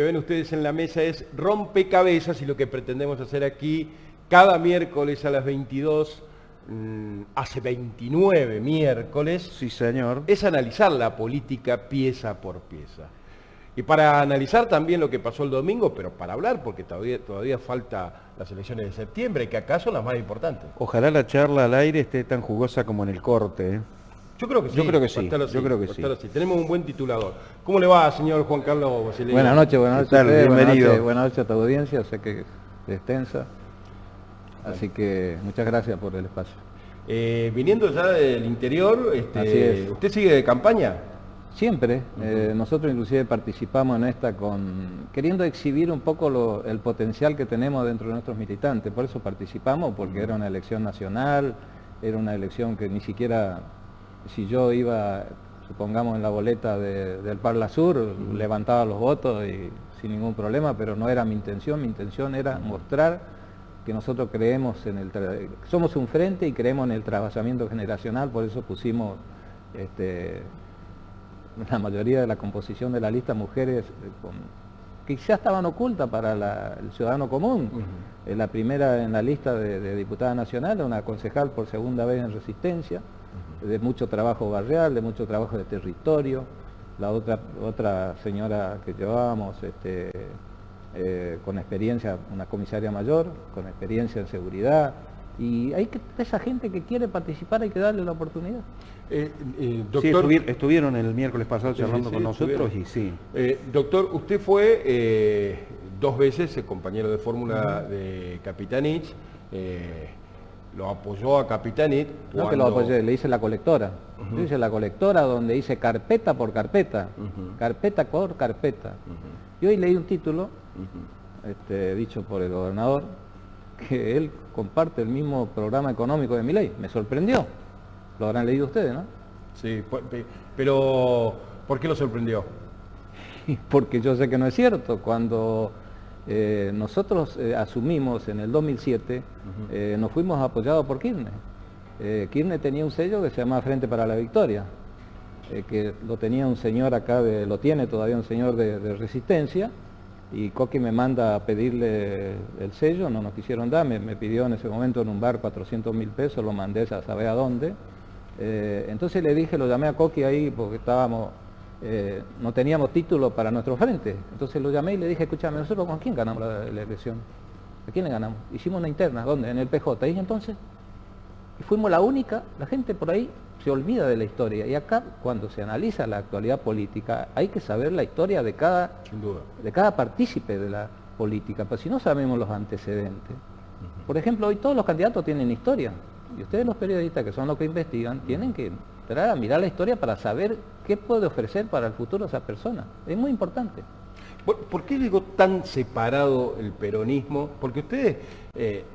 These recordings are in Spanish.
que ven ustedes en la mesa es rompecabezas y lo que pretendemos hacer aquí cada miércoles a las 22, hace 29 miércoles, Sí, señor. es analizar la política pieza por pieza. Y para analizar también lo que pasó el domingo, pero para hablar, porque todavía falta las elecciones de septiembre, que acá son las más importantes. Ojalá la charla al aire esté tan jugosa como en el corte, ¿eh? Yo creo que sí. Yo creo que sí, va a estar así, yo creo que va a estar sí. así. Tenemos un buen titulador. ¿Cómo le va, señor Juan Carlos Basilea? Buenas noches a tal? ustedes, Bienvenido. buenas noches a tu audiencia, sé que es extensa, así que muchas gracias por el espacio. Viniendo ya del interior, Así es. ¿usted sigue de campaña? Siempre, nosotros inclusive participamos en esta queriendo exhibir un poco el potencial que tenemos dentro de nuestros militantes, por eso participamos, porque era una elección nacional, era una elección que ni siquiera, si yo iba, supongamos en la boleta del Parla Sur, levantaba los votos y sin ningún problema, pero no era mi intención era mostrar que nosotros creemos somos un frente y creemos en el trabajamiento generacional, por eso pusimos la mayoría de la composición de la lista mujeres que ya estaban ocultas para el ciudadano común. La primera en la lista de diputada nacional, una concejal por segunda vez en Resistencia, de mucho trabajo barrial, de mucho trabajo de territorio. La otra señora que llevábamos con experiencia, una comisaria mayor, con experiencia en seguridad. Y esa gente que quiere participar hay que darle la oportunidad. Doctor, Sí, estuvieron el miércoles pasado charlando sí, con nosotros estuvieron. y sí. Doctor, usted fue 2 veces compañero de fórmula de Capitanich, lo apoyó a Capitanich. No que lo apoyé, le hice la colectora. Yo hice la colectora donde hice carpeta por carpeta, carpeta por carpeta. Y hoy leí un título, dicho por el gobernador, que él comparte el mismo programa económico de Milei. Me sorprendió. Lo habrán leído ustedes, ¿no? Sí, pero ¿por qué lo sorprendió? Porque yo sé que no es cierto. Cuando nosotros asumimos en el 2007, nos fuimos apoyados por Kirchner. Kirchner tenía un sello que se llamaba Frente para la Victoria, que lo tenía un señor acá, lo tiene todavía un señor de Resistencia, y Coqui me manda a pedirle el sello, no nos quisieron dar, me pidió en ese momento en un bar 400.000 pesos, lo mandé a saber a dónde. Entonces le dije, lo llamé a Coqui ahí porque no teníamos título para nuestro frente. Entonces lo llamé y le dije, escúchame, ¿nosotros con quién ganamos la elección? ¿A quién le ganamos? Hicimos una interna, ¿dónde? En el PJ. Y entonces, y fuimos la única, la gente por ahí se olvida de la historia. Y acá, cuando se analiza la actualidad política, hay que saber la historia de Sin duda. de cada partícipe de la política, pero si no sabemos los antecedentes. Por ejemplo, hoy todos los candidatos tienen historia, y ustedes los periodistas, que son los que investigan, tienen que entrar a mirar la historia para saber qué puede ofrecer para el futuro esa persona. Es muy importante. ¿Por qué digo tan separado el peronismo? Porque ustedes,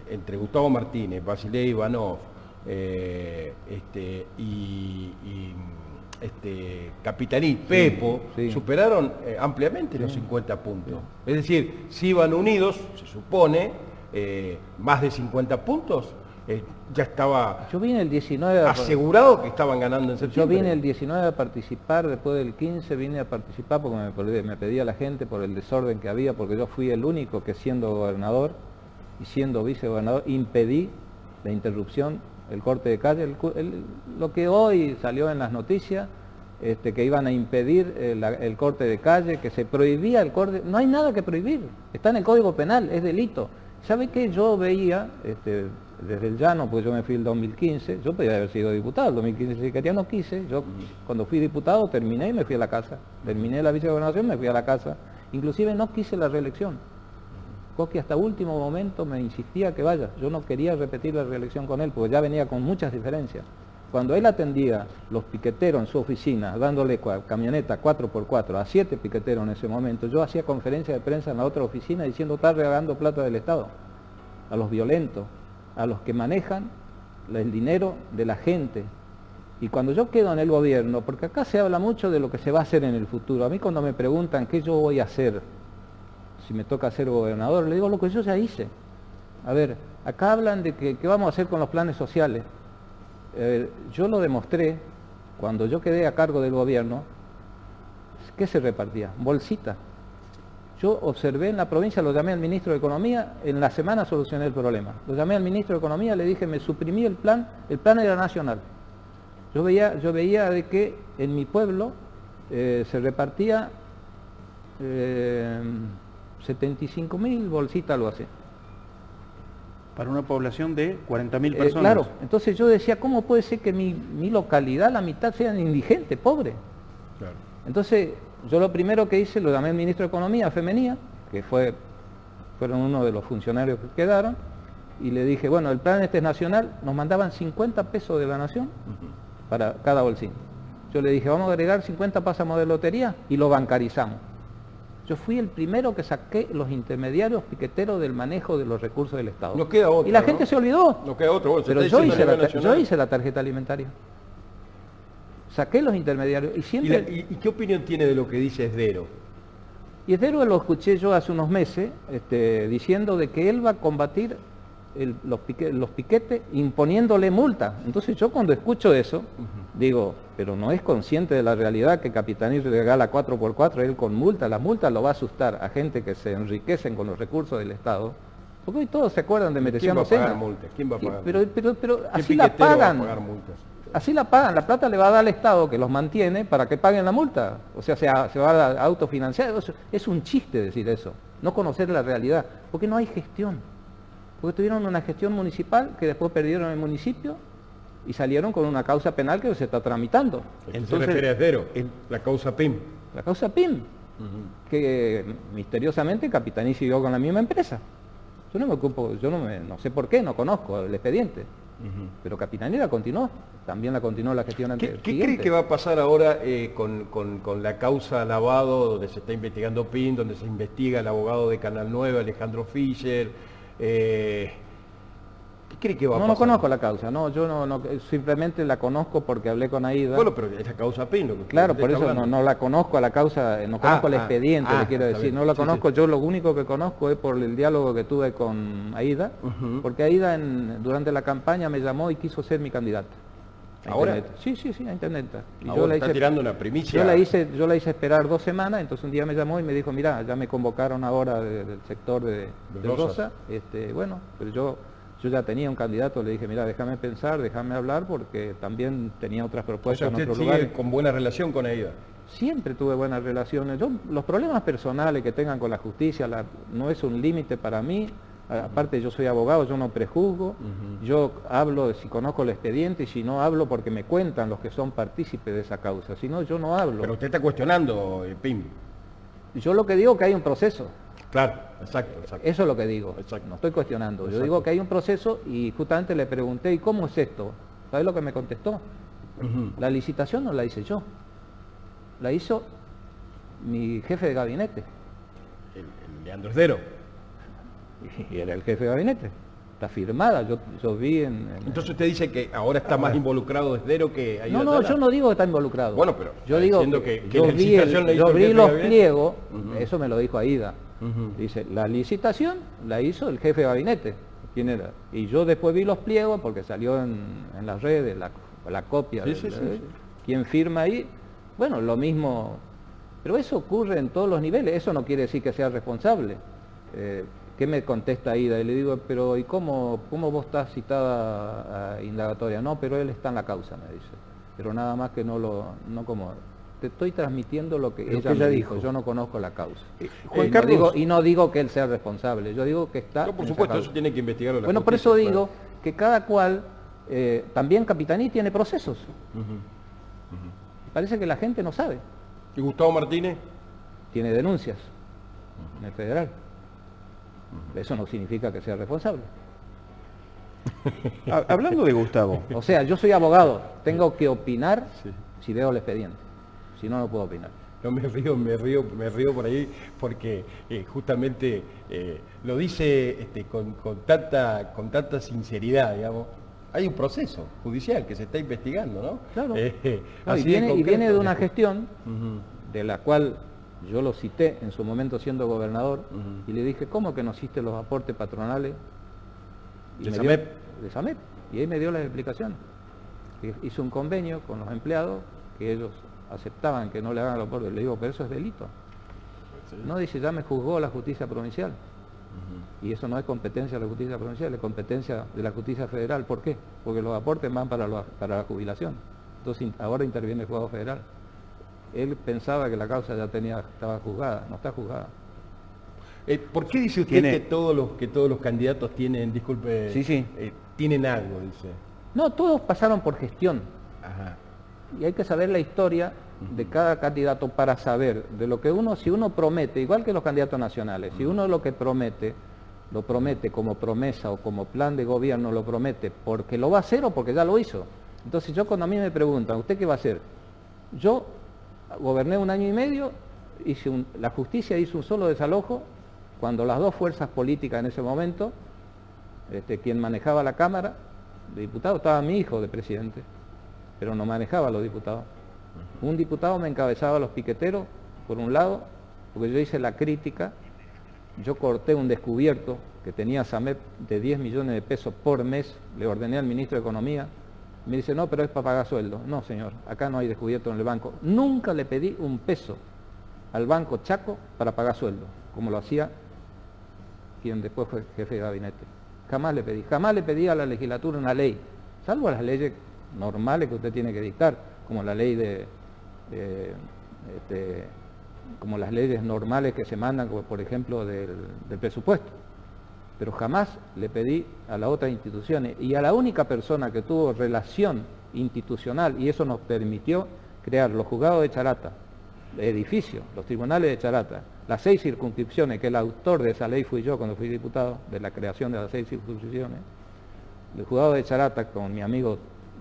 entre Gustavo Martínez, Basilea Ivanov, Capitanich, Pepo, sí. superaron ampliamente los 50 puntos. Es decir, si iban unidos, se supone, más de 50 puntos, ya estaba Yo vine el 19 asegurado que estaban ganando en Yo septiembre. vine el 19 a participar, después del 15 vine a participar porque me pedía la gente por el desorden que había, porque yo fui el único que siendo gobernador y siendo vicegobernador impedí la interrupción, el corte de calle, lo que hoy salió en las noticias, que iban a impedir el corte de calle, que se prohibía el corte. No hay nada que prohibir, está en el Código Penal, es delito. ¿Sabe qué? Yo veía, desde el llano, porque yo me fui el 2015, yo podía haber sido diputado, el 2015 si quería no quise, yo cuando fui diputado terminé y me fui a la casa, terminé la vicegobernación, me fui a la casa, inclusive no quise la reelección. Coqui hasta último momento me insistía que vaya, yo no quería repetir la reelección con él, porque ya venía con muchas diferencias. Cuando él atendía los piqueteros en su oficina, dándole camioneta 4x4 a 7 piqueteros en ese momento, yo hacía conferencia de prensa en la otra oficina diciendo está regalando plata del Estado, a los violentos, a los que manejan el dinero de la gente. Y cuando yo quedo en el gobierno, porque acá se habla mucho de lo que se va a hacer en el futuro, a mí cuando me preguntan qué yo voy a hacer, si me toca ser gobernador, le digo lo que yo ya hice. A ver, acá hablan de qué vamos a hacer con los planes sociales. Yo lo demostré cuando yo quedé a cargo del gobierno. ¿Qué se repartía? Bolsita. Yo observé en la provincia, lo llamé al ministro de Economía, en la semana solucioné el problema. Lo llamé al ministro de Economía, le dije, me suprimí el plan era nacional. Yo veía de que en mi pueblo se repartía 75.000 bolsitas, algo así. Para una población de 40.000 personas. Claro, entonces yo decía, ¿cómo puede ser que mi localidad, la mitad, sean indigentes, pobres? Claro. Entonces, yo lo primero que hice, lo llamé al ministro de Economía, Femenía, que fueron uno de los funcionarios que quedaron, y le dije, bueno, el plan este es nacional, nos mandaban 50 pesos de la nación para cada bolsín. Yo le dije, vamos a agregar 50 pásamos de lotería y lo bancarizamos. Yo fui el primero que saqué los intermediarios piqueteros del manejo de los recursos del Estado. No queda otro, y la gente se olvidó. No queda otro. Bueno, pero yo hice la tarjeta alimentaria. Saqué los intermediarios y siempre... ¿Y qué opinión tiene de lo que dice Esdero? Y Esdero lo escuché yo hace unos meses diciendo de que él va a combatir los piquetes imponiéndole multa. Entonces yo cuando escucho eso, digo, pero no es consciente de la realidad que Capitaní regala 4x4, él con multa. La multa lo va a asustar a gente que se enriquecen con los recursos del Estado. Porque hoy todos se acuerdan de Mereciano Sena. ¿Quién va a pagar? Pero así la pagan. Así la pagan, la plata le va a dar al Estado que los mantiene para que paguen la multa. O sea, se va a autofinanciar. Es un chiste decir eso, no conocer la realidad, porque no hay gestión. Porque tuvieron una gestión municipal que después perdieron el municipio y salieron con una causa penal que se está tramitando. Entonces, se refiere a Esdero, la causa PIM. La causa PIM, que misteriosamente Capitaní siguió con la misma empresa. Yo no me ocupo, no sé por qué, no conozco el expediente. Pero Capitaní la continuó, también la continuó la gestión anterior. ¿Qué cree que va a pasar ahora con la causa Lavado, donde se está investigando PIN, donde se investiga el abogado de Canal 9, Alejandro Fischer? ¿Qué cree que va a pasar? No conozco la causa, yo simplemente la conozco porque hablé con Aida. Bueno, pero es la causa PIN. Claro, por eso no la conozco a la causa, no conozco el expediente, le quiero decir, no la conozco, yo lo único que conozco es por el diálogo que tuve con Aida, porque Aida durante la campaña me llamó y quiso ser mi candidata. ¿Ahora? Sí, a Internet. Y yo está tirando una primicia. Yo la hice esperar 2 semanas, entonces un día me llamó y me dijo, mira, ya me convocaron ahora del sector de Rosa. Bueno, pero yo ya tenía un candidato, le dije, mira, déjame pensar, déjame hablar, porque también tenía otras propuestas en otros lugares. ¿Con buena relación con Aida? Siempre tuve buenas relaciones. Los problemas personales que tengan con la justicia no es un límite para mí. Aparte yo soy abogado, yo no prejuzgo, yo hablo si conozco el expediente y si no hablo porque me cuentan los que son partícipes de esa causa, si no yo no hablo. Pero usted está cuestionando, PIM. Yo lo que digo es que hay un proceso. Claro, exacto. Eso es lo que digo, exacto. No estoy cuestionando. Yo digo que hay un proceso y justamente le pregunté, ¿y cómo es esto? ¿Sabes lo que me contestó? La licitación no la hice yo, la hizo mi jefe de gabinete. El Leandro Esdero. Y era el jefe de gabinete, está firmada, yo vi Entonces usted dice que ahora está más involucrado Esdero que Aida No, Atala. Yo no digo que está involucrado. Bueno, pero yo digo que yo vi los pliegos, eso me lo dijo Aida. Dice, la licitación la hizo el jefe de gabinete. ¿Quién era? Y yo después vi los pliegos porque salió en las redes la copia. Sí. ¿Quién firma ahí? Bueno, lo mismo. Pero eso ocurre en todos los niveles, eso no quiere decir que sea responsable. ¿Qué me contesta Aida? Y le digo, pero ¿y cómo vos estás citada a indagatoria? No, pero él está en la causa, me dice. Pero nada más que no como... Te estoy transmitiendo lo que ella me dijo, yo no conozco la causa. Juan Carlos... no digo que él sea responsable, yo digo que está... No, por supuesto, eso tiene que investigarlo la Bueno, justicia, por eso digo que cada cual, también Capitaní tiene procesos. Parece que la gente no sabe. ¿Y Gustavo Martínez? Tiene denuncias en el federal. Eso no significa que sea responsable. Hablando de Gustavo. O sea, yo soy abogado, tengo que opinar si veo el expediente. Si no, no puedo opinar. No, me río por ahí porque justamente lo dice con tanta sinceridad, digamos. Hay un proceso judicial que se está investigando, ¿no? Claro. Y viene de una gestión de la cual yo lo cité en su momento siendo gobernador y le dije, ¿cómo que no hiciste los aportes patronales? ¿De SAMEP? De SAMEP. Y ahí me dio las explicaciones. Hizo un convenio con los empleados que ellos aceptaban que no le hagan los aportes. Le digo, pero eso es delito. No, dice, ya me juzgó la justicia provincial. Y eso no es competencia de la justicia provincial, es competencia de la justicia federal. ¿Por qué? Porque los aportes van para la jubilación. Entonces ahora interviene el juzgado federal. Él pensaba que la causa ya estaba juzgada, no está juzgada. ¿Por qué dice usted que todos los candidatos tienen, disculpe, Sí. tienen algo, dice? No, todos pasaron por gestión. Ajá. Y hay que saber la historia de cada candidato para saber de lo que si uno promete, igual que los candidatos nacionales, si uno lo que promete, lo promete como promesa o como plan de gobierno, lo promete porque lo va a hacer o porque ya lo hizo. Entonces cuando a mí me preguntan, ¿usted qué va a hacer? Yo goberné 1 año y medio, la justicia hizo un solo desalojo, cuando las dos fuerzas políticas en ese momento, quien manejaba la Cámara de Diputados, estaba mi hijo de presidente, pero no manejaba a los diputados. Un diputado me encabezaba a los piqueteros, por un lado, porque yo hice la crítica, yo corté un descubierto que tenía SAMEP de 10 millones de pesos por mes, le ordené al ministro de Economía, me dice, no, pero es para pagar sueldo. No, señor, acá no hay descubierto en el banco. Nunca le pedí un peso al Banco Chaco para pagar sueldo, como lo hacía quien después fue jefe de gabinete. Jamás le pedí a la legislatura una ley, salvo las leyes normales que usted tiene que dictar, como la ley como las leyes normales que se mandan, como por ejemplo del presupuesto. Pero jamás le pedí a las otras instituciones, y a la única persona que tuvo relación institucional, y eso nos permitió crear los juzgados de Charata, edificios, los tribunales de Charata, las 6 circunscripciones, que el autor de esa ley fui yo cuando fui diputado, de la creación de las 6 circunscripciones, el juzgado de Charata con mi amigo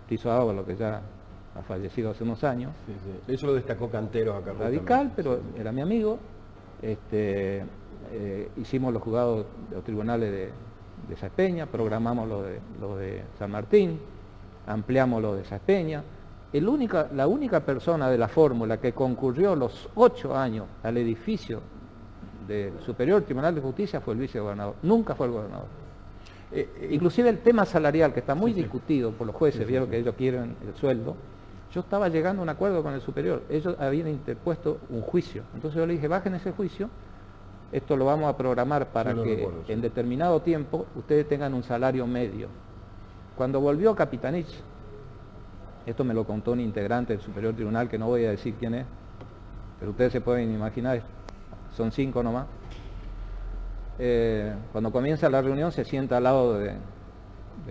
Tiso Ábalo, que ya ha fallecido hace unos años. Sí. Eso lo destacó Cantero acá. Radical, pero era mi amigo. Hicimos los juzgados de los tribunales de Saspeña, programamos lo de San Martín, ampliamos lo de Saspeña. La única persona de la fórmula que concurrió los 8 años al edificio del Superior Tribunal de Justicia fue el vicegobernador, nunca fue el gobernador. Inclusive el tema salarial, que está muy discutido por los jueces, vieron que ellos quieren el sueldo. Yo estaba llegando a un acuerdo con el superior, ellos habían interpuesto un juicio, entonces yo le dije, bajen ese juicio, esto lo vamos a programar para que en determinado tiempo ustedes tengan un salario medio. Cuando volvió Capitanich, esto me lo contó un integrante del Superior Tribunal, que no voy a decir quién es, pero ustedes se pueden imaginar, son 5 nomás. Cuando comienza la reunión se sienta al lado de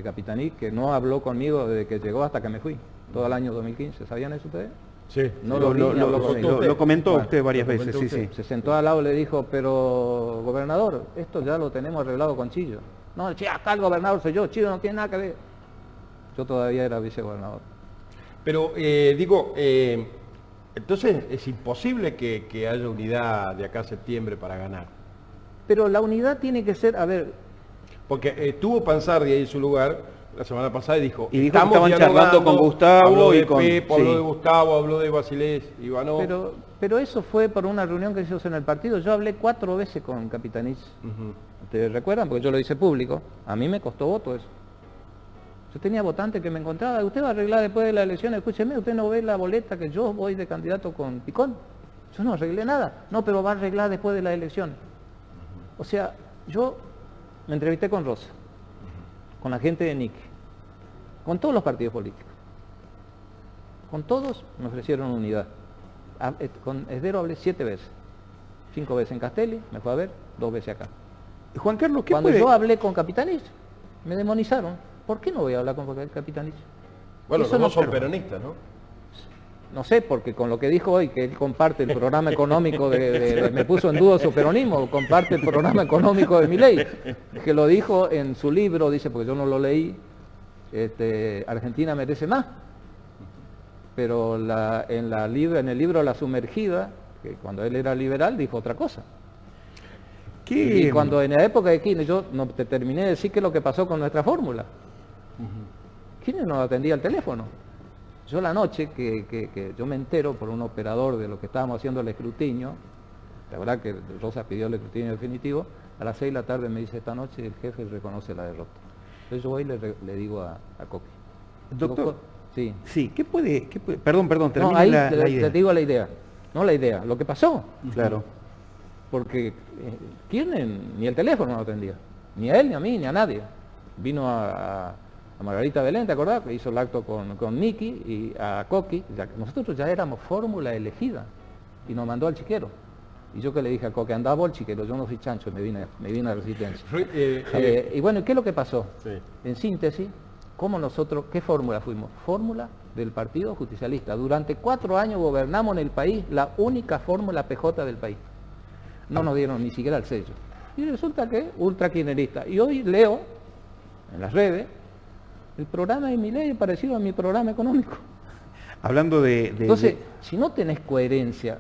Capitanich, que no habló conmigo desde que llegó hasta que me fui, todo el año 2015. ¿Sabían eso ustedes? Sí. No lo comentó usted varias veces, sí. Se sentó al lado y le dijo, pero gobernador, esto ya lo tenemos arreglado con Chillo. No, acá el gobernador soy yo, Chillo no tiene nada que ver. Yo todavía era vicegobernador. Pero entonces es imposible que haya unidad de acá a septiembre para ganar. Pero la unidad tiene que ser, Porque estuvo Pansardi ahí en su lugar la semana pasada y dijo que estaban charlando con Gustavo, habló de y con Pepo, habló de Gustavo, habló de Basilés, Ivanov. Pero eso fue por una reunión que se hizo en el partido. Yo hablé 4 veces con Capitanich. ¿Ustedes recuerdan? Porque yo lo hice público. A mí me costó voto eso. Yo tenía votantes que me encontraba, usted va a arreglar después de la elección, escúcheme, usted no ve la boleta que yo voy de candidato con Picón. Yo no arreglé nada. No, pero va a arreglar después de la elección. O sea, yo me entrevisté con Rosa, con la gente de Nique, con todos los partidos políticos. Con todos me ofrecieron unidad. Con Esdero hablé 7 veces. 5 veces en Castelli, me fue a ver, 2 veces acá. Juan Carlos, Cuando yo hablé con Capitanich, me demonizaron. ¿Por qué no voy a hablar con Capitanich? Bueno, los dos son peronistas, ¿no? No sé, porque con lo que dijo hoy, que él comparte el programa económico me puso en duda su peronismo, comparte el programa económico de Milei, que lo dijo en su libro, dice, porque yo no lo leí, Argentina merece más. Pero en el libro La Sumergida, que cuando él era liberal, dijo otra cosa. Y cuando en la época de Kirchner, yo no te terminé de decir qué es lo que pasó con nuestra fórmula. Kirchner no atendía el teléfono. Yo la noche que yo me entero por un operador de lo que estábamos haciendo el escrutinio, la verdad que Rosa pidió el escrutinio definitivo, a las 6 de la tarde me dice, esta noche el jefe reconoce la derrota. Entonces yo voy y le digo a Coqui. Doctor, sí, ¿qué puede? Perdón, no, termine ahí la idea. te digo la idea, no la idea, lo que pasó. Claro. porque Kirchner ni el teléfono no atendía, ni a él, ni a mí, ni a nadie. Vino a Margarita Belén, ¿te acordás? Que hizo el acto con Nicky y a Coqui. Nosotros ya éramos fórmula elegida y nos mandó al chiquero. Y yo que le dije a Coqui, andá vos al chiquero, yo no soy chancho, y me vine a Resistencia. Y bueno, ¿qué es lo que pasó? Sí. En síntesis, ¿cómo nosotros, qué fórmula fuimos? Fórmula del Partido Justicialista. Durante 4 años gobernamos en el país, la única fórmula PJ del país. No nos dieron ni siquiera el sello. Y resulta que ultrakirchnerista. Y hoy leo en las redes el programa de Milei es parecido a mi programa económico. Hablando Entonces, si no tenés coherencia,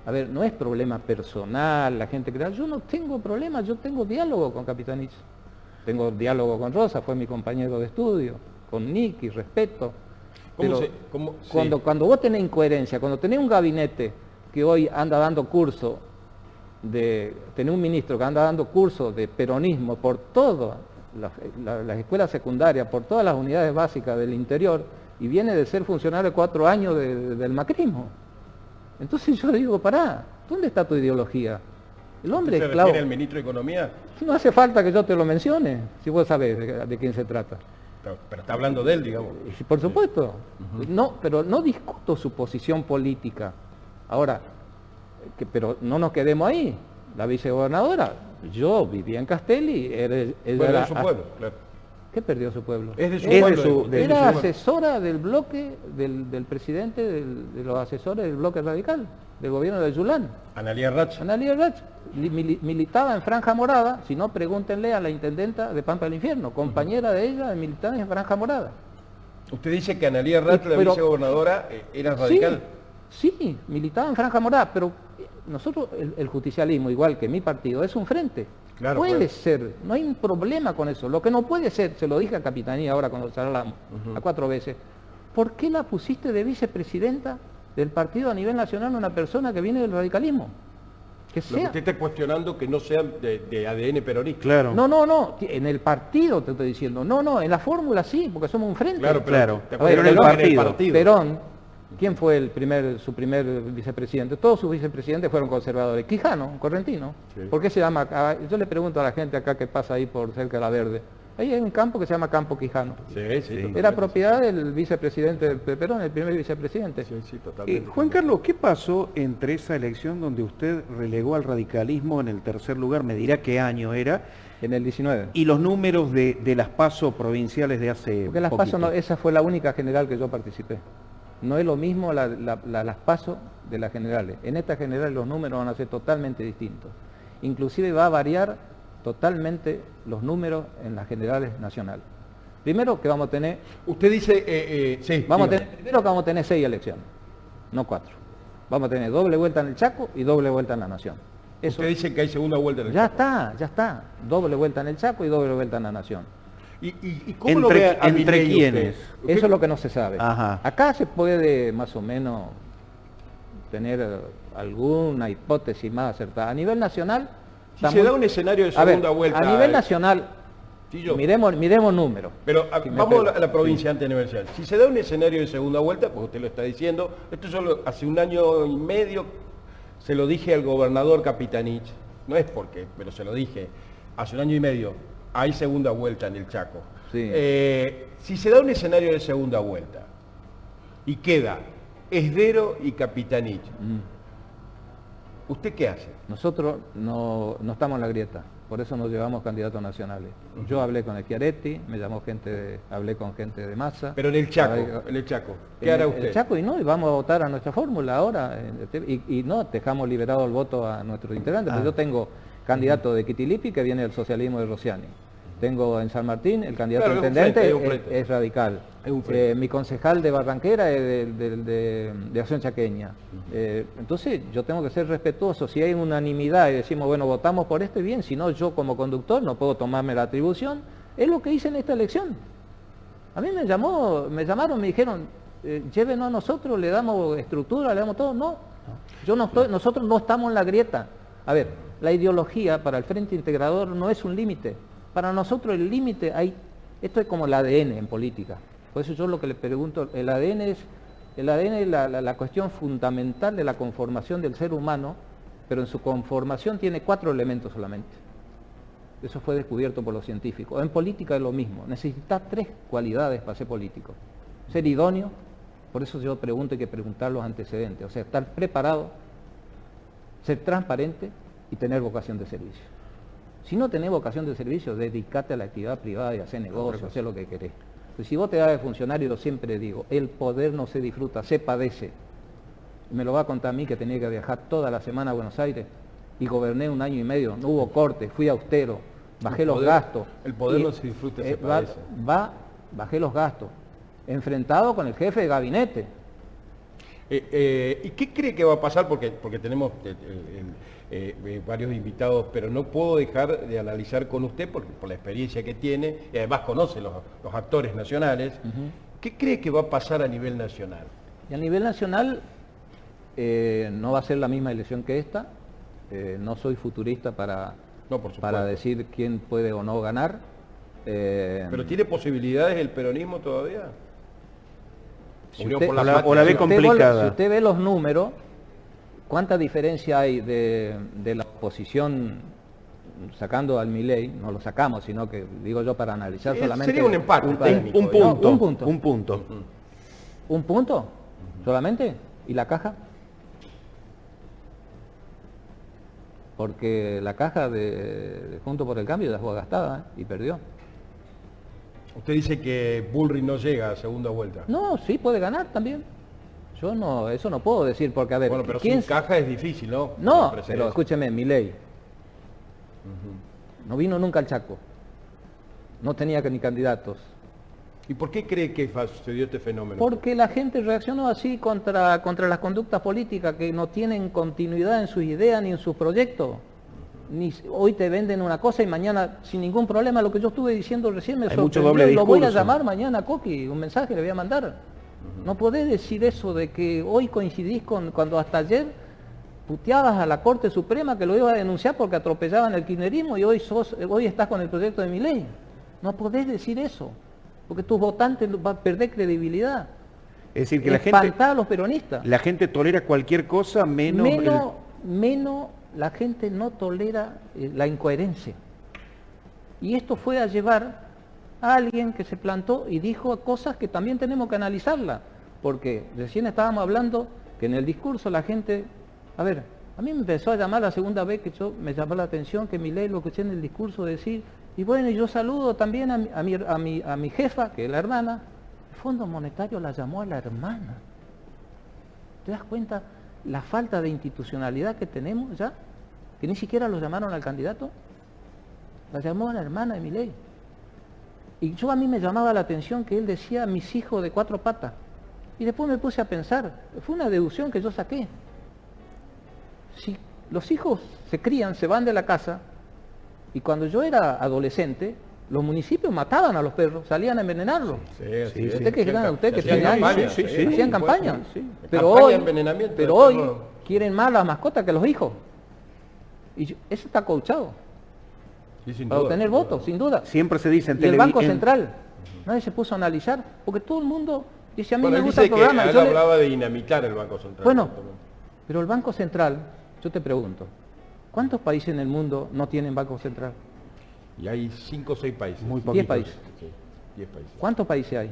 a ver, no es problema personal, la gente crea, yo no tengo problema, yo tengo diálogo con Capitanich. Tengo diálogo con Rosa, fue mi compañero de estudio, con Nicky, respeto. Pero cuando vos tenés incoherencia, cuando tenés un gabinete que hoy anda dando curso tenés un ministro que anda dando cursos de peronismo por todas las escuelas secundarias, por todas las unidades básicas del interior, y viene de ser funcionario 4 años del macrismo. Entonces yo digo, pará, ¿dónde está tu ideología? El hombre ¿Se esclavo. refiere al ministro de Economía? No hace falta que yo te lo mencione, si vos sabés de quién se trata. Pero está hablando de él, digamos. Y por supuesto. No, pero no discuto su posición política. Ahora, pero no nos quedemos ahí. La vicegobernadora, yo vivía en Castelli, ella Bueno, de su pueblo, claro. ¿Qué perdió su pueblo? Es de su Es pueblo. Era asesora del bloque, del presidente, de los asesores del bloque radical, del gobierno de Yulán. Analía Rach. Analía Rach militaba en Franja Morada, si no pregúntenle a la intendenta de Pampa del Infierno, compañera de ella de militar en Franja Morada. Usted dice que Analía Rach, la Pero- vicegobernadora, era radical. Sí, militaba en Franja Morada, pero nosotros, el justicialismo, igual que mi partido, es un frente. Claro, puede claro. ser, no hay un problema con eso. Lo que no puede ser, se lo dije a Capitanía ahora cuando charlamos, a 4 veces, ¿por qué la pusiste de vicepresidenta del partido a nivel nacional una persona que viene del radicalismo? Que Lo que sea. usted está cuestionando que no sea de ADN peronista. Claro. No, en el partido te estoy diciendo. No, en la fórmula sí, porque somos un frente. Claro, Claro. Te A ver, Pero en el cuestionando partido. Perón, ¿quién fue su primer vicepresidente? Todos sus vicepresidentes fueron conservadores. Quijano, un correntino. Sí. ¿Por qué se llama? Yo le pregunto a la gente acá que pasa ahí por cerca de La Verde. Ahí hay un campo que se llama Campo Quijano. Sí, totalmente. Era propiedad del vicepresidente de Perón, el primer vicepresidente. Sí, totalmente. Juan Carlos, ¿qué pasó entre esa elección donde usted relegó al radicalismo en el tercer lugar? Me dirá qué año era. En el 19. Y los números de las PASO provinciales de hace Porque las poquito. PASO, esa fue la única general que yo participé. No es lo mismo las PASO de las generales. En estas generales los números van a ser totalmente distintos. Inclusive va a variar totalmente los números en las generales nacionales. Primero que vamos a tener, Usted dice, sí. primero que vamos a tener 6 elecciones, no 4. Vamos a tener doble vuelta en el Chaco y doble vuelta en la Nación. Eso Usted dice que hay segunda vuelta en el ya está. Doble vuelta en el Chaco y doble vuelta en la Nación. ¿Y cómo lo ve a ¿Entre Milei quiénes? usted? Eso es lo que no se sabe. Ajá. Acá se puede más o menos tener alguna hipótesis más acertada. A nivel nacional... Si se da un escenario de segunda vuelta... A nivel nacional, Sí, yo. miremos números. Pero Si me vamos pega. a la provincia anteuniversial. Si se da un escenario de segunda vuelta, porque usted lo está diciendo, esto solo hace 1 año y medio se lo dije al gobernador Capitanich, no es porque, pero se lo dije, hace 1 año y medio hay segunda vuelta en el Chaco. Sí. Si se da un escenario de segunda vuelta y queda Esdero y Capitanich, ¿usted qué hace? Nosotros no estamos en la grieta, por eso nos llevamos candidatos nacionales. Yo hablé con Schiaretti, hablé con gente de Massa. Pero en el Chaco, ¿qué hará usted? El Chaco y vamos a votar a nuestra fórmula ahora, y no dejamos liberado el voto a nuestros integrantes, porque yo tengo candidato de Quitilipi que viene del socialismo de Rosciani. Tengo en San Martín, el candidato Claro, a intendente es un frente. es radical. Es un frente. Mi concejal de Barranquera es de Acción Chaqueña. Entonces yo tengo que ser respetuoso. Si hay unanimidad y decimos, bueno, votamos por esto, bien. Si no, yo como conductor no puedo tomarme la atribución. Es lo que hice en esta elección. A mí me llamaron, me dijeron, llévenos a nosotros, le damos estructura, le damos todo. No, nosotros no estamos en la grieta. A ver, la ideología para el Frente Integrador no es un límite. Para nosotros el límite esto es como el ADN en política. Por eso yo lo que le pregunto, el ADN es la cuestión fundamental de la conformación del ser humano, pero en su conformación tiene 4 elementos solamente. Eso fue descubierto por los científicos. En política es lo mismo, necesitas 3 cualidades para ser político. Ser idóneo, por eso yo pregunto, hay que preguntar los antecedentes, o sea, estar preparado, ser transparente y tener vocación de servicio. Si no tenés vocación de servicio, dedicate a la actividad privada y hacer negocio, hacer lo que querés. Pues si vos te das de funcionario, yo siempre digo, el poder no se disfruta, se padece. Me lo va a contar a mí que tenía que viajar toda la semana a Buenos Aires y goberné 1 año y medio, no hubo corte, fui austero, bajé los gastos. El poder no se disfruta, se padece. Bajé los gastos, enfrentado con el jefe de gabinete. ¿Y qué cree que va a pasar? Porque tenemos varios invitados, pero no puedo dejar de analizar con usted, por la experiencia que tiene, y además conoce los actores nacionales. ¿Qué cree que va a pasar a nivel nacional? Y a nivel nacional no va a ser la misma elección que esta. No soy futurista para decir quién puede o no ganar. ¿Pero tiene posibilidades el peronismo todavía? Si usted, o la ve complicada. Si usted ve los números, ¿cuánta diferencia hay de la oposición sacando al Milei? No lo sacamos, sino que digo yo para analizar solamente... Sería un empate técnico. Un punto. No, un punto. Un punto. ¿Un punto? ¿Solamente? ¿Y la caja? Porque la caja de Juntos por el Cambio ya fue gastada y perdió. Usted dice que Bullrich no llega a segunda vuelta. No, sí puede ganar también. Yo no, eso no puedo decir porque a ver... Bueno, pero sin caja es difícil, ¿no? No, pero escúcheme, Milei. No vino nunca al Chaco. No tenía ni candidatos. ¿Y por qué cree que sucedió este fenómeno? Porque la gente reaccionó así contra las conductas políticas que no tienen continuidad en sus ideas ni en sus proyectos. Hoy te venden una cosa y mañana sin ningún problema, lo que yo estuve diciendo recién me sorprendió, lo voy a llamar mañana a Coqui, un mensaje le voy a mandar. No podés decir eso de que hoy coincidís con cuando hasta ayer puteabas a la Corte Suprema que lo iba a denunciar porque atropellaban el kirchnerismo y hoy estás con el proyecto de Milei. No podés decir eso, porque tus votantes van a perder credibilidad. Es decir, que espantar a los peronistas. La gente tolera cualquier cosa menos la gente no tolera la incoherencia. Y esto fue a llevar a alguien que se plantó y dijo cosas que también tenemos que analizarlas. Porque recién estábamos hablando que en el discurso la gente... A ver, a mí me empezó a llamar la segunda vez que me llamó la atención que Milei lo escuché en el discurso decir, y bueno, yo saludo también a mi jefa, que es la hermana. El Fondo Monetario la llamó a la hermana. ¿Te das cuenta la falta de institucionalidad que tenemos ya? Que ni siquiera lo llamaron al candidato. La llamó a la hermana de Milei. Y a mí me llamaba la atención que él decía mis hijos de 4 patas. Y después me puse a pensar, fue una deducción que yo saqué. Si los hijos se crían, se van de la casa, y cuando yo era adolescente, los municipios mataban a los perros, salían a envenenarlos. Sí. ¿Usted qué cree? ¿Usted que tiene años? Hacían campaña. Pero hoy quieren más las mascotas que los hijos. Y eso está coachado. Para obtener votos, sin duda. Siempre se dice en televisión. Y el Banco Central, nadie se puso a analizar, porque todo el mundo dice, a mí me gusta el programa. Él hablaba de dinamitar el Banco Central. Bueno, pero el Banco Central, yo te pregunto, ¿cuántos países en el mundo no tienen Banco Central? Y hay 5 o 6 países. Muy poquitos. 10 países. Sí, 10 países. ¿Cuántos países hay?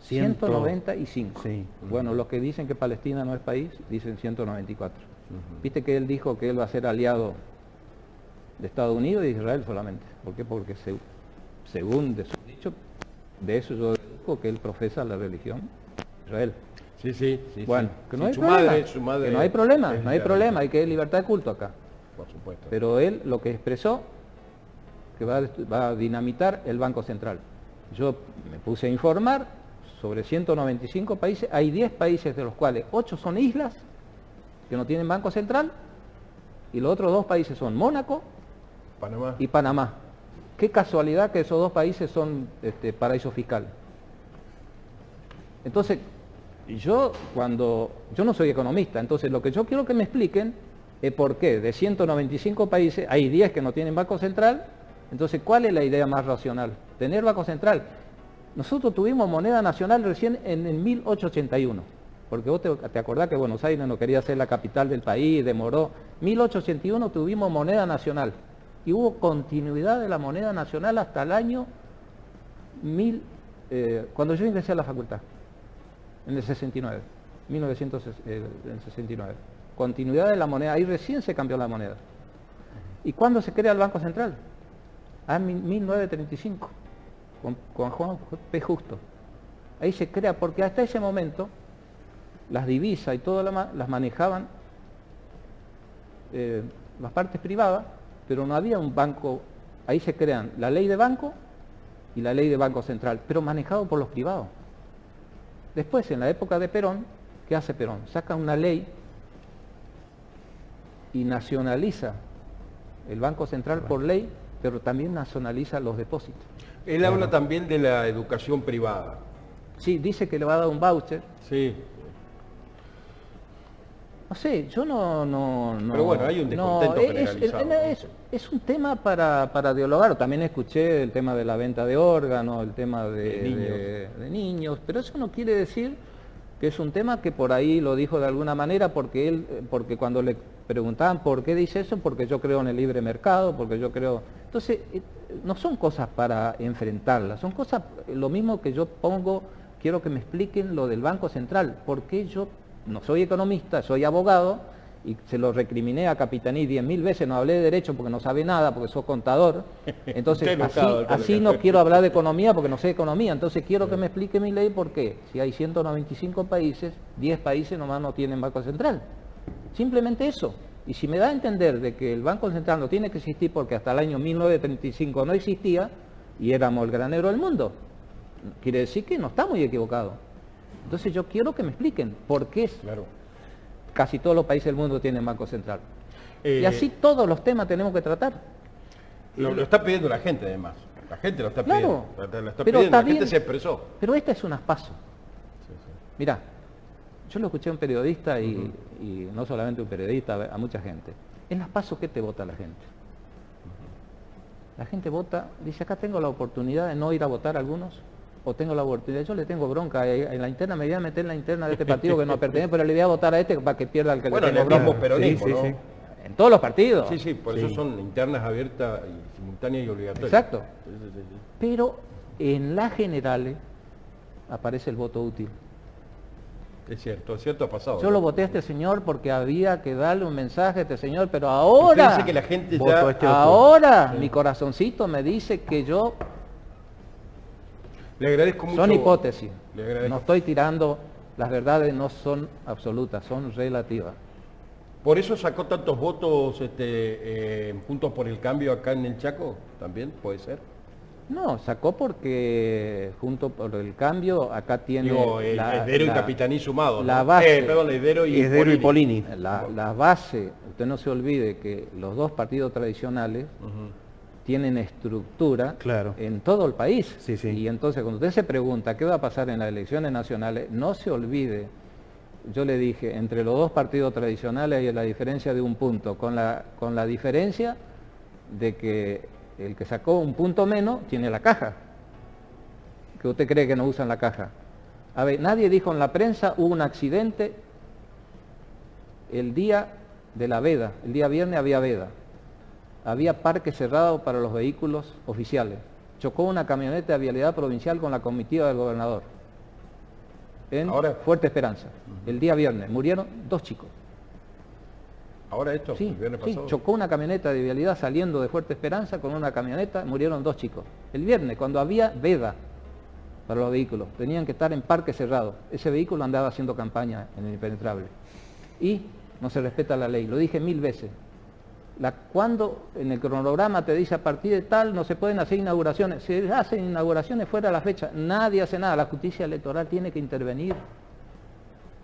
195. Sí. Bueno, los que dicen que Palestina no es país, dicen 194. Viste que él dijo que él va a ser aliado de Estados Unidos y de Israel solamente. ¿Por qué? Porque según de su dicho, de eso yo deduzco que él profesa la religión de Israel. Sí. Bueno, que no hay problema. Que no hay problema, hay que hay libertad de culto acá. Por supuesto. Pero él lo que expresó que va a dinamitar el Banco Central. Yo me puse a informar sobre 195 países, hay 10 países de los cuales 8 son islas que no tienen Banco Central y los otros 2 países son Mónaco y Panamá. Qué casualidad que esos 2 países son paraíso fiscal. Entonces, yo no soy economista, entonces lo que yo quiero que me expliquen es por qué de 195 países hay 10 que no tienen Banco Central. Entonces, ¿cuál es la idea más racional? Tener Banco Central. Nosotros tuvimos moneda nacional recién en 1881. Porque vos te acordás que Buenos Aires no quería ser la capital del país, demoró. 1881 tuvimos moneda nacional y hubo continuidad de la moneda nacional hasta el año cuando yo ingresé a la facultad, en el 69, 1969. Continuidad de la moneda, ahí recién se cambió la moneda. ¿Y cuándo se crea el Banco Central? En 1935, con Juan P. Justo. Ahí se crea, porque hasta ese momento las divisas y todo lo demás las manejaban las partes privadas, pero no había un banco. Ahí se crean la ley de banco y la ley de Banco Central, pero manejado por los privados. Después, en la época de Perón, ¿qué hace Perón? Saca una ley y nacionaliza el Banco Central por ley, pero también nacionaliza los depósitos. Él habla también de la educación privada. Sí, dice que le va a dar un voucher. Sí. No sé, yo no... Pero bueno, hay un descontento generalizado. Es un tema para dialogar. También escuché el tema de la venta de órganos, el tema de niños, pero eso no quiere decir que es un tema que por ahí lo dijo de alguna manera, porque cuando le preguntaban por qué dice eso, porque yo creo en el libre mercado, porque yo creo... Entonces, no son cosas para enfrentarlas, son cosas, lo mismo que yo quiero que me expliquen lo del Banco Central, porque yo no soy economista, soy abogado, y se lo recriminé a Capitaní 10.000 veces, no hablé de derecho porque no sabe nada, porque soy contador, entonces así no quiero hablar de economía porque no sé economía, entonces quiero que me explique mi ley por qué. Si hay 195 países, 10 países nomás no tienen Banco Central. Simplemente eso. Y si me da a entender de que el Banco Central no tiene que existir porque hasta el año 1935 no existía y éramos el granero del mundo, quiere decir que no está muy equivocado. Entonces yo quiero que me expliquen por qué casi todos los países del mundo tienen Banco Central. Y así todos los temas tenemos que tratar. Lo está pidiendo la gente además. La gente lo está Claro, pidiendo. Lo está pero pidiendo. está La gente bien. se expresó. Pero esta es un aspaso. Sí, sí. Mirá, yo lo escuché a un periodista y no solamente un periodista, a mucha gente. En las pasos, ¿qué te vota la gente? La gente vota, dice, acá tengo la oportunidad de no ir a votar a algunos, o tengo la oportunidad, yo le tengo bronca, en la interna me voy a meter en la interna de este partido que no pertenece, pero le voy a votar a este para que pierda el que Bueno, le tengo en el mismo bronca. peronismo, Sí, ¿no? sí. En todos los partidos. Sí, por eso son internas abiertas y simultáneas y obligatorias. Exacto. Sí. Pero en las generales aparece el voto útil. Es cierto, ha pasado. Yo ¿no? lo voté a este señor porque había que darle un mensaje a este señor, pero Usted ahora, dice que la gente Voto ya... a este otro. ahora Sí. mi corazoncito me dice que yo... Le agradezco mucho. Son hipótesis. Le agradezco. No estoy tirando, las verdades no son absolutas, son relativas. ¿Por eso sacó tantos votos Juntos por el Cambio acá en el Chaco? ¿También puede ser? No, sacó porque Junto por el Cambio acá tiene... Digo, Heredero y Capitaní sumado, ¿no? la base. Perdón, Heredero y Heredero y Polini. La base, usted no se olvide que los dos partidos tradicionales Ujú. tienen estructura Claro. en todo el país. Sí, sí. Y entonces cuando usted se pregunta qué va a pasar en las elecciones nacionales, no se olvide, yo le dije, entre los dos partidos tradicionales hay la diferencia de un punto, con la diferencia de que el que sacó un punto menos tiene la caja. ¿Que usted cree que no usan la caja? A ver, nadie dijo en la prensa, hubo un accidente el día de la veda, el día viernes había veda. Había parque cerrado para los vehículos oficiales. Chocó una camioneta de vialidad provincial con la comitiva del gobernador en Ahora- Fuerte Esperanza. El día viernes murieron 2 chicos. ¿Ahora esto? Sí, ¿El viernes sí, pasado? chocó una camioneta de vialidad saliendo de Fuerte Esperanza con una camioneta, murieron 2 chicos. El viernes, cuando había veda para los vehículos, tenían que estar en parque cerrado. Ese vehículo andaba haciendo campaña en el Impenetrable. Y no se respeta la ley, lo dije 1000 veces. Cuando en el cronograma te dice a partir de tal no se pueden hacer inauguraciones, se hacen inauguraciones fuera de la fecha, nadie hace nada, la justicia electoral tiene que intervenir.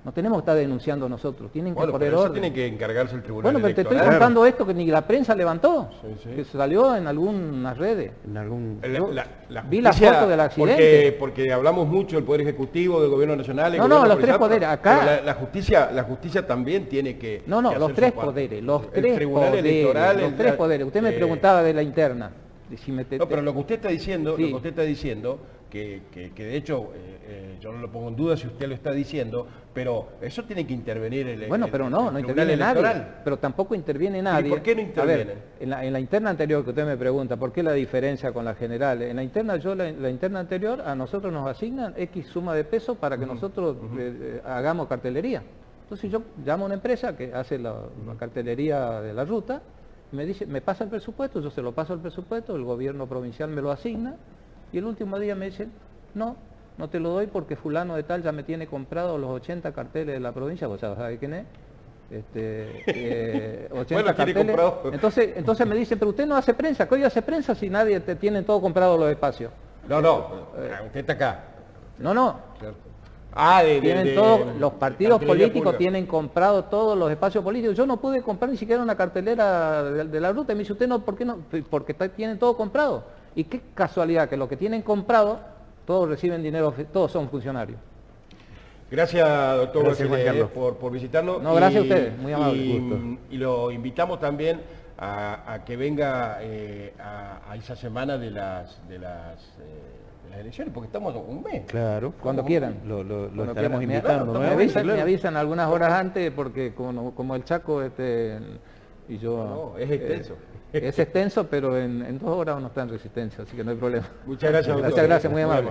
No tenemos que estar denunciando nosotros, tienen que Bueno, poner pero eso orden. tiene que encargarse el Tribunal Bueno, pero te estoy Electoral. contando esto que ni la prensa levantó, Sí, sí. que salió en algunas redes. En algún... Vi la justicia, foto del accidente. Porque hablamos mucho del Poder Ejecutivo, del Gobierno Nacional... el No, Gobierno los tres provincial, poderes, acá- pero la justicia también tiene que... No, que los hacer tres su parte. poderes, los El tres Tribunal poderes, Electoral... los tres poderes. Usted me preguntaba de la interna. No, pero lo que usted está diciendo, Sí. lo que usted está diciendo que de hecho yo no lo pongo en duda si usted lo está diciendo, pero eso tiene que intervenir el Bueno, pero no Tribunal interviene nadie, Electoral. pero tampoco interviene nadie. por qué no intervienen? A ver, en la interna anterior que usted me pregunta, ¿por qué la diferencia con la general? En la interna, la interna anterior, a nosotros nos asignan X suma de pesos para que nosotros hagamos cartelería. Entonces yo llamo a una empresa que hace la cartelería de la ruta, me dice, me pasa el presupuesto, yo se lo paso el presupuesto, el gobierno provincial me lo asigna, y el último día me dicen, no te lo doy porque fulano de tal ya me tiene comprado los 80 carteles de la provincia, vos ya sabés quién es. 80 Bueno, tiene carteles. comprado. Entonces me dicen, pero usted no hace prensa, ¿qué hoy hace prensa si nadie te tiene todo comprado los espacios? No, usted está acá. No. Ah, Tienen todos, los partidos cartelería políticos pública. tienen comprado todos los espacios políticos. Yo no pude comprar ni siquiera una cartelera de la ruta. Y me dice, ¿usted no? ¿Por qué no? Porque tienen todo comprado. Y qué casualidad que los que tienen comprado, todos reciben dinero, todos son funcionarios. Gracias, doctor, Gracias, Juan Carlos. por visitarnos. No, gracias a ustedes, muy amable. Y lo invitamos también a que venga a esa semana de las elecciones, porque estamos un mes. Claro. Cuando quieran. Lo Cuando estaremos quieran. invitando Me nuevamente, avisan, claro. me avisan algunas horas antes porque como el Chaco y yo... No, es extenso. Es extenso, pero en 2 horas uno está en resistencia, así que no hay problema. Muchas gracias, doctor. Muchas gracias, muy amable.